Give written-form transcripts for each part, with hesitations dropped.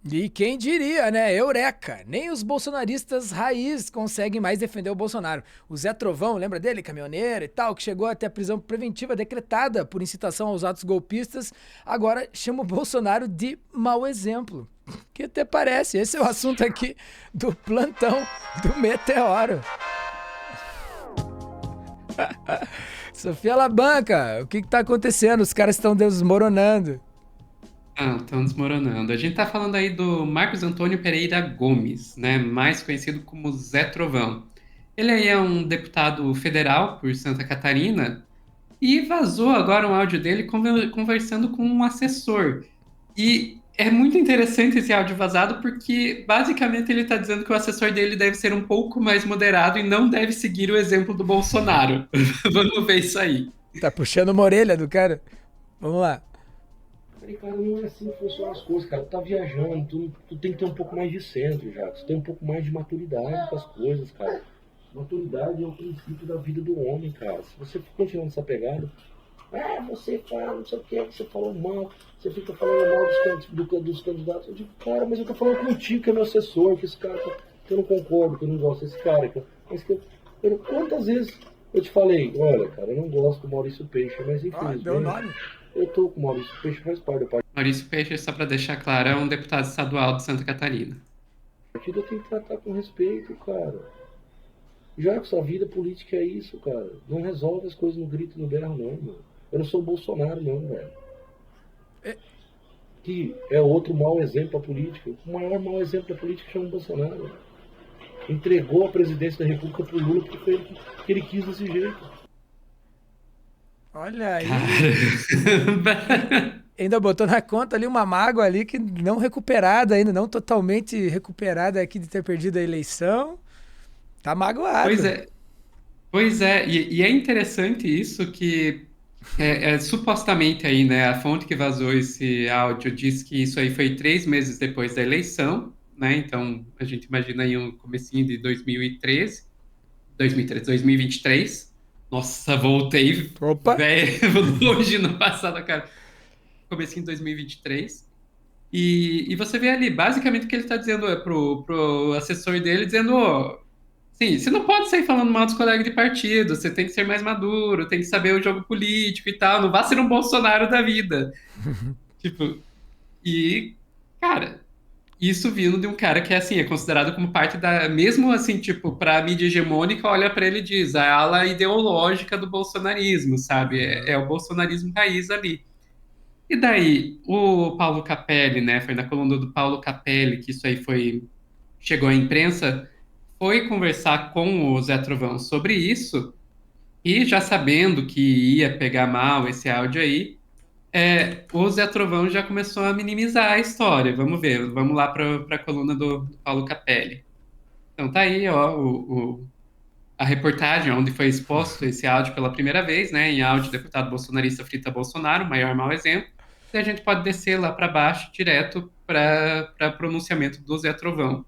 E quem diria, né? Eureka! Nem os bolsonaristas raiz conseguem mais defender o Bolsonaro. O Zé Trovão, lembra dele? Caminhoneiro e tal, que chegou até a prisão preventiva decretada por incitação aos atos golpistas, agora chama o Bolsonaro de mau exemplo. Que até parece. Esse é o assunto aqui do plantão do Meteoro. Sofia Labanca, o que tá acontecendo? Os caras estão desmoronando. Ah, estão desmoronando. A gente tá falando aí do Marcos Antônio Pereira Gomes, né? Mais conhecido como Zé Trovão. Ele aí é um deputado federal por Santa Catarina e vazou agora um áudio dele conversando com um assessor. E é muito interessante esse áudio vazado porque basicamente ele está dizendo que o assessor dele deve ser um pouco mais moderado e não deve seguir o exemplo do Bolsonaro. Vamos ver isso aí. Tá puxando uma orelha do cara? Vamos lá. Falei, cara, não é assim que funcionam as coisas, cara. Tu tá viajando, tu tem que ter um pouco mais de centro, já. Tu tem um pouco mais de maturidade com as coisas, cara. Maturidade é o princípio da vida do homem, cara. Se você continuar nessa pegada, você fala, não sei o que, você falou mal, você fica falando mal dos candidatos. Eu digo, cara, mas eu tô falando contigo, que é meu assessor, que esse cara, que eu não concordo, que eu não gosto desse cara. Mas quantas vezes eu te falei, olha, cara, eu não gosto do Maurício Peixe, mas Ó, deu infelizmente nome. eu tô com o Maurício Peixe, faz parte da Maurício Peixe, só para deixar claro, é um deputado estadual de Santa Catarina. partida, eu tenho que tratar com respeito, cara. Já que sua vida política é isso, cara. Não resolve as coisas no grito e no berro, não, mano. Eu não sou o Bolsonaro, não, velho. É, Que é outro mau exemplo da política. O maior mau exemplo da política chama o Bolsonaro. Entregou a presidência da República pro Lula porque foi ele que ele quis desse jeito. olha aí. Caramba! Ainda botou na conta ali uma mágoa ali que não recuperada ainda, não totalmente recuperada aqui de ter perdido a eleição. Tá Pois magoado. é, pois é, e é interessante isso que supostamente aí, né, a fonte que vazou esse áudio diz que isso aí foi 3 meses depois da eleição, né, então a gente imagina aí um comecinho de 2023. Nossa, voltei, Opa. velho, longe no passado, cara, comecinho de 2023. E você vê ali, basicamente o que ele está dizendo é pro assessor dele, dizendo, ô, sim, você não pode sair falando mal dos colegas de partido, você tem que ser mais maduro, tem que saber o jogo político e tal, não vá ser um Bolsonaro da vida. Tipo, e, cara, isso vindo de um cara que, assim, é considerado como parte da, mesmo assim, tipo, pra mídia hegemônica, olha pra ele e diz, a ala ideológica do bolsonarismo, sabe? É o bolsonarismo raiz ali. E daí, o Paulo Capelli, né, foi na coluna do Paulo Capelli que isso aí chegou à imprensa, foi conversar com o Zé Trovão sobre isso, e já sabendo que ia pegar mal esse áudio aí, o Zé Trovão já começou a minimizar a história. Vamos ver, vamos lá para a coluna do Paulo Capelli. Então tá aí, ó, a reportagem onde foi exposto esse áudio pela primeira vez, né, em áudio deputado bolsonarista frita Bolsonaro, maior mau exemplo. E a gente pode descer lá para baixo, direto para pronunciamento do Zé Trovão.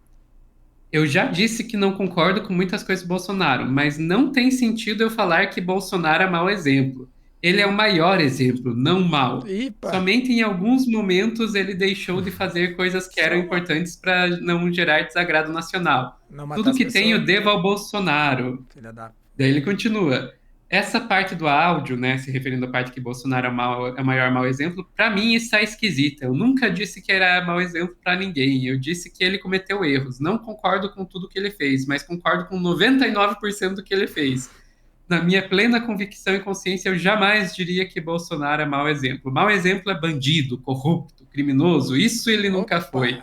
Eu já disse que não concordo com muitas coisas do Bolsonaro, mas não tem sentido eu falar que Bolsonaro é mau exemplo. Ele é o maior exemplo, não mau. Ipa. Somente em alguns momentos ele deixou de fazer coisas que eram Só uma. importantes para não gerar desagrado nacional. Não matar Tudo as que tenho pessoas. devo ao Bolsonaro. Filha da. Daí ele continua. Essa parte do áudio, né, se referindo à parte que Bolsonaro é o maior mau exemplo, para mim está esquisita. Eu nunca disse que era mau exemplo para ninguém. Eu disse que ele cometeu erros. Não concordo com tudo que ele fez, mas concordo com 99% do que ele fez. Na minha plena convicção e consciência, eu jamais diria que Bolsonaro é mau exemplo. Mau exemplo é bandido, corrupto, criminoso. Isso ele nunca Opa. foi.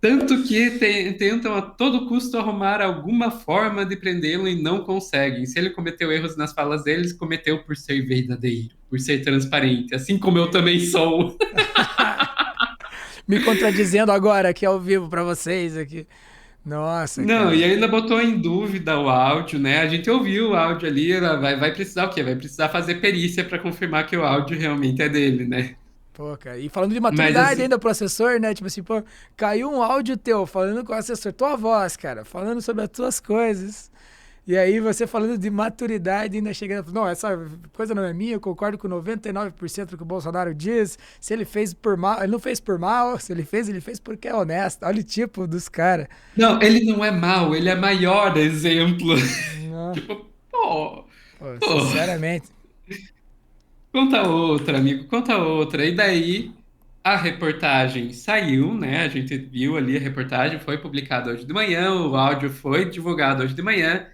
Tanto que tentam a todo custo arrumar alguma forma de prendê-lo e não conseguem. Se ele cometeu erros nas falas deles, cometeu por ser verdadeiro, por ser transparente, assim como eu também sou. Me contradizendo agora aqui ao vivo pra vocês aqui. Nossa, Não, e cara. ainda botou em dúvida o áudio, né? A gente ouviu o áudio ali, ela vai precisar o quê? Vai precisar fazer perícia para confirmar que o áudio realmente é dele, né? Pô, cara. E falando de Mas maturidade assim, ainda pro assessor, né? Tipo assim, pô, caiu um áudio teu falando com o assessor, tua voz, cara, falando sobre as tuas coisas. E aí você falando de maturidade, ainda chegando, não, essa coisa não é minha, eu concordo com 99% do que o Bolsonaro diz. Se ele fez por mal, ele não fez por mal, se ele fez porque é honesto. Olha o tipo dos caras. Não, ele não é mau, ele é maior exemplo. Não, Tipo, pô, pô, pô, sinceramente. conta outra, amigo, conta outra. E daí a reportagem saiu, né? A gente viu ali a reportagem, foi publicada hoje de manhã, o áudio foi divulgado hoje de manhã.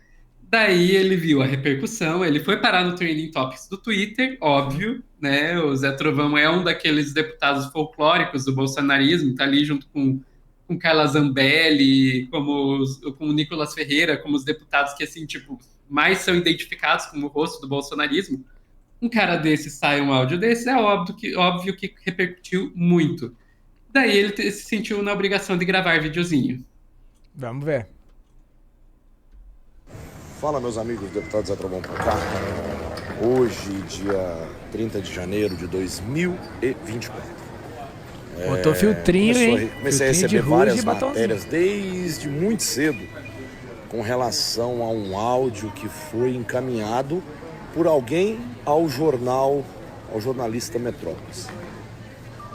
Daí ele viu a repercussão, ele foi parar no Trending Topics do Twitter, Uhum. óbvio, né? O Zé Trovão é um daqueles deputados folclóricos do bolsonarismo, tá ali junto com Carla Zambelli, com o Nicolas Ferreira, como os deputados que, assim, tipo, mais são identificados como o rosto do bolsonarismo. Um cara desse sai um áudio desse, é óbvio que repercutiu muito. Daí ele se sentiu na obrigação de gravar videozinho. Vamos ver. Fala, meus amigos deputados Zé Trovão pra cá. Hoje, dia 30 de janeiro de 2024. Botou filtrinho, hein? Comecei a Filtrinho de receber ruge várias e batonzinho. matérias desde muito cedo com relação a um áudio que foi encaminhado por alguém ao jornalista Metrópolis.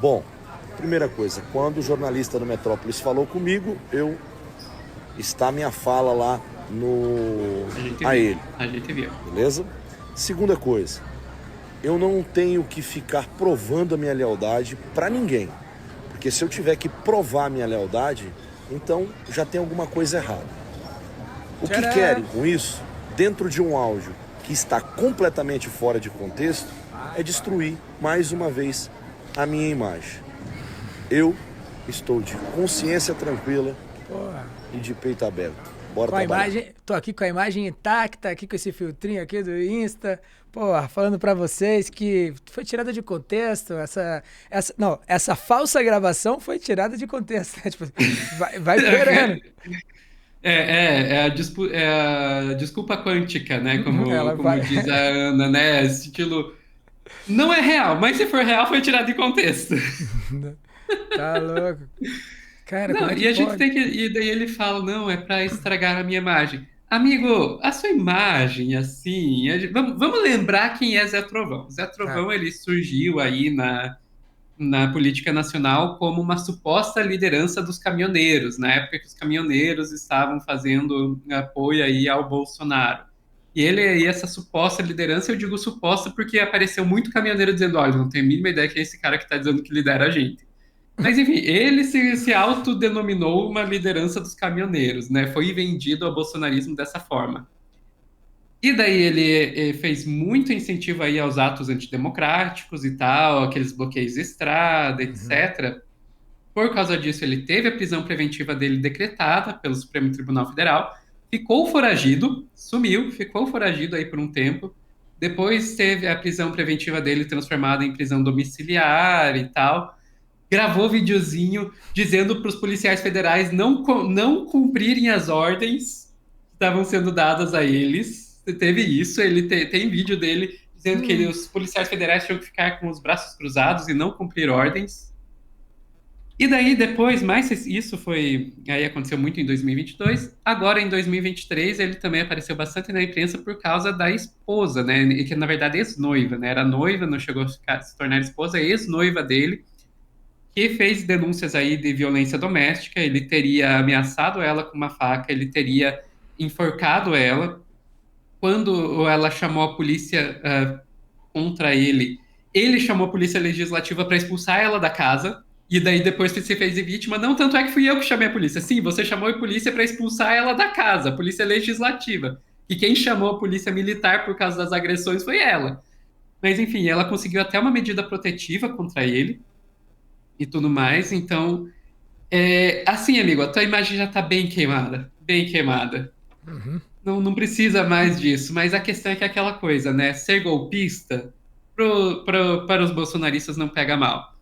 Bom, primeira coisa, quando o jornalista do Metrópolis falou comigo, está minha fala lá A gente viu. beleza? Segunda coisa, eu não tenho que ficar provando a minha lealdade para ninguém, porque se eu tiver que provar a minha lealdade, então já tem alguma coisa errada. O que Tcharam! querem com isso, dentro de um áudio que está completamente fora de contexto, é destruir mais uma vez a minha imagem. Eu estou de consciência tranquila Porra. e de peito aberto. Bora Com a trabalhar. imagem, tô aqui com a imagem intacta, aqui com esse filtrinho aqui do Insta, pô, falando pra vocês que foi tirada de contexto, essa falsa gravação foi tirada de contexto, né? Tipo, vai piorando. É a desculpa quântica, né? Ela Como vai. diz a Ana, né? Esse estilo. Não é real, mas se for real, foi tirado de contexto. Tá louco. Cara, como Não, é que e a gente pode? tem que. E daí ele fala, não, é pra estragar a minha imagem. Amigo, a sua imagem, assim. Vamos lembrar quem é Zé Trovão. Zé Tá. Trovão, ele surgiu aí na política nacional como uma suposta liderança dos caminhoneiros, na época que os caminhoneiros estavam fazendo apoio aí ao Bolsonaro. E essa suposta liderança, eu digo suposta porque apareceu muito caminhoneiro dizendo, olha, não tenho a mínima ideia que é esse cara que está dizendo que lidera a gente. Mas enfim, ele se autodenominou uma liderança dos caminhoneiros, né? Foi vendido ao bolsonarismo dessa forma. E daí ele fez muito incentivo aí aos atos antidemocráticos e tal, aqueles bloqueios de estrada, Uhum. etc. Por causa disso, ele teve a prisão preventiva dele decretada pelo Supremo Tribunal Federal, ficou foragido, sumiu, ficou foragido aí por um tempo. Depois teve a prisão preventiva dele transformada em prisão domiciliar e tal. Gravou videozinho dizendo para os policiais federais não cumprirem as ordens que estavam sendo dadas a eles. Teve isso, tem vídeo dele dizendo que os policiais federais tinham que ficar com os braços cruzados e não cumprir ordens. E daí depois, mais isso foi, aí aconteceu muito em 2022. Agora em 2023 ele também apareceu bastante na imprensa por causa da esposa, né? E que na verdade é ex-noiva, né? Era noiva, não chegou a se tornar esposa, é ex-noiva dele, que fez denúncias aí de violência doméstica. Ele teria ameaçado ela com uma faca, ele teria enforcado ela. Quando ela chamou a polícia contra ele, ele chamou a polícia legislativa para expulsar ela da casa. E daí depois se fez de vítima. Não, tanto é que fui eu que chamei a polícia. Sim, você chamou a polícia para expulsar ela da casa, a polícia legislativa. E quem chamou a polícia militar por causa das agressões foi ela. Mas enfim, ela conseguiu até uma medida protetiva contra ele e tudo mais. Então, assim, amigo, a tua imagem já tá bem queimada. Bem queimada. Uhum. Não precisa mais disso. Mas a questão é que é aquela coisa, né? Ser golpista para os bolsonaristas não pega mal.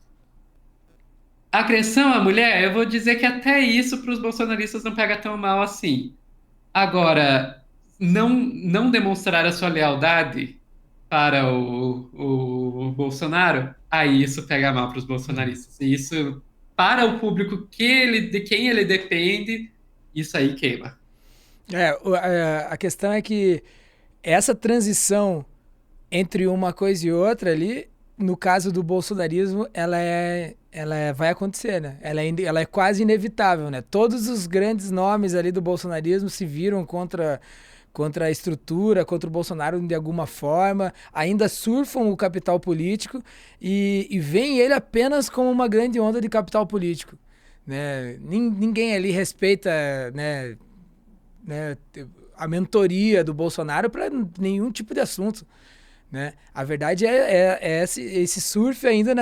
Agressão à mulher, eu vou dizer que até isso para os bolsonaristas não pega tão mal assim. Agora, não demonstrar a sua lealdade para o Bolsonaro, aí isso pega mal para os bolsonaristas. E isso, para o público de quem ele depende, isso aí queima. A questão é que essa transição entre uma coisa e outra ali, no caso do bolsonarismo, vai acontecer, né? Ela é quase inevitável, né? Todos os grandes nomes ali do bolsonarismo se viram contra a estrutura, contra o Bolsonaro de alguma forma, ainda surfam o capital político e veem ele apenas como uma grande onda de capital político, né? Ninguém ali respeita, né, a mentoria do Bolsonaro para nenhum tipo de assunto, né? A verdade é esse surf ainda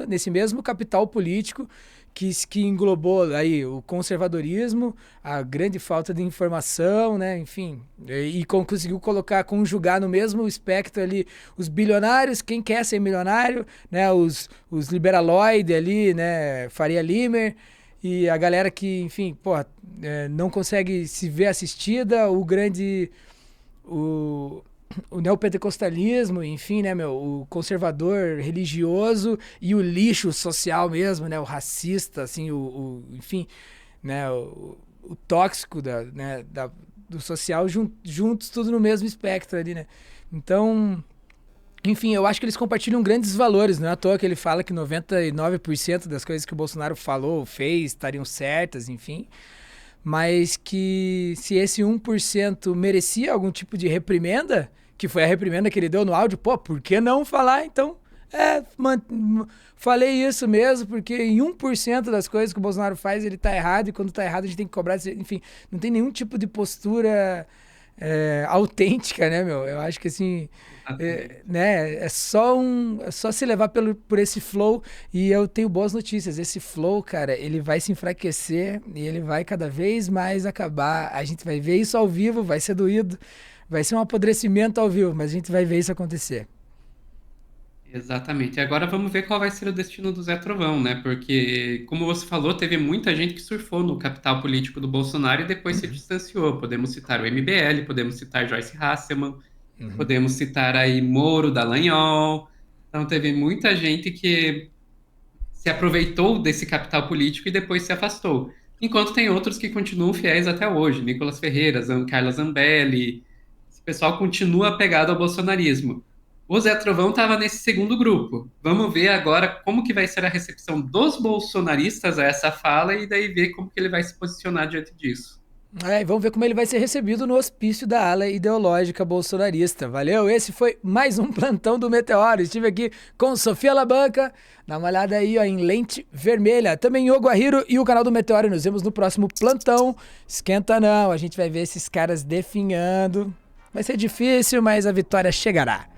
nesse mesmo capital político que englobou aí o conservadorismo, a grande falta de informação, né? Enfim, e conseguiu conjugar no mesmo espectro ali os bilionários, quem quer ser milionário, né? Os liberaloides ali, né? Faria Limer, e a galera que, enfim, não consegue se ver assistida, o neopentecostalismo, enfim, né, o conservador religioso e o lixo social mesmo, né, o racista, assim, enfim, né, o tóxico do social juntos, tudo no mesmo espectro ali, né. Então, enfim, eu acho que eles compartilham grandes valores, não é à toa que ele fala que 99% das coisas que o Bolsonaro falou, fez, estariam certas, enfim, mas que se esse 1% merecia algum tipo de reprimenda, que foi a reprimenda que ele deu no áudio, por que não falar, então? Falei isso mesmo, porque em 1% das coisas que o Bolsonaro faz, ele tá errado, e quando tá errado a gente tem que cobrar, enfim, não tem nenhum tipo de postura autêntica, né, meu? Eu acho que, assim, né, é só se levar por esse flow, e eu tenho boas notícias, esse flow, cara, ele vai se enfraquecer, e ele vai cada vez mais acabar, a gente vai ver isso ao vivo, vai ser doído, vai ser um apodrecimento ao vivo, mas a gente vai ver isso acontecer. Exatamente. E agora vamos ver qual vai ser o destino do Zé Trovão, né? Porque, como você falou, teve muita gente que surfou no capital político do Bolsonaro e depois se distanciou. Podemos citar o MBL, podemos citar Joyce Hasselman, podemos citar aí Moro, Dallagnol. Então teve muita gente que se aproveitou desse capital político e depois se afastou. Enquanto tem outros que continuam fiéis até hoje. Nicolas Ferreira, Carla Zambelli. Esse pessoal continua apegado ao bolsonarismo. O Zé Trovão estava nesse segundo grupo. Vamos ver agora como que vai ser a recepção dos bolsonaristas a essa fala e daí ver como que ele vai se posicionar diante disso. E vamos ver como ele vai ser recebido no hospício da ala ideológica bolsonarista. Valeu? Esse foi mais um plantão do Meteoro. Estive aqui com Sofia Labanca. Dá uma olhada aí, ó, em Lente Vermelha. Também o Guarriro e o canal do Meteoro. Nos vemos no próximo plantão. Esquenta não, a gente vai ver esses caras definhando. Vai ser difícil, mas a vitória chegará.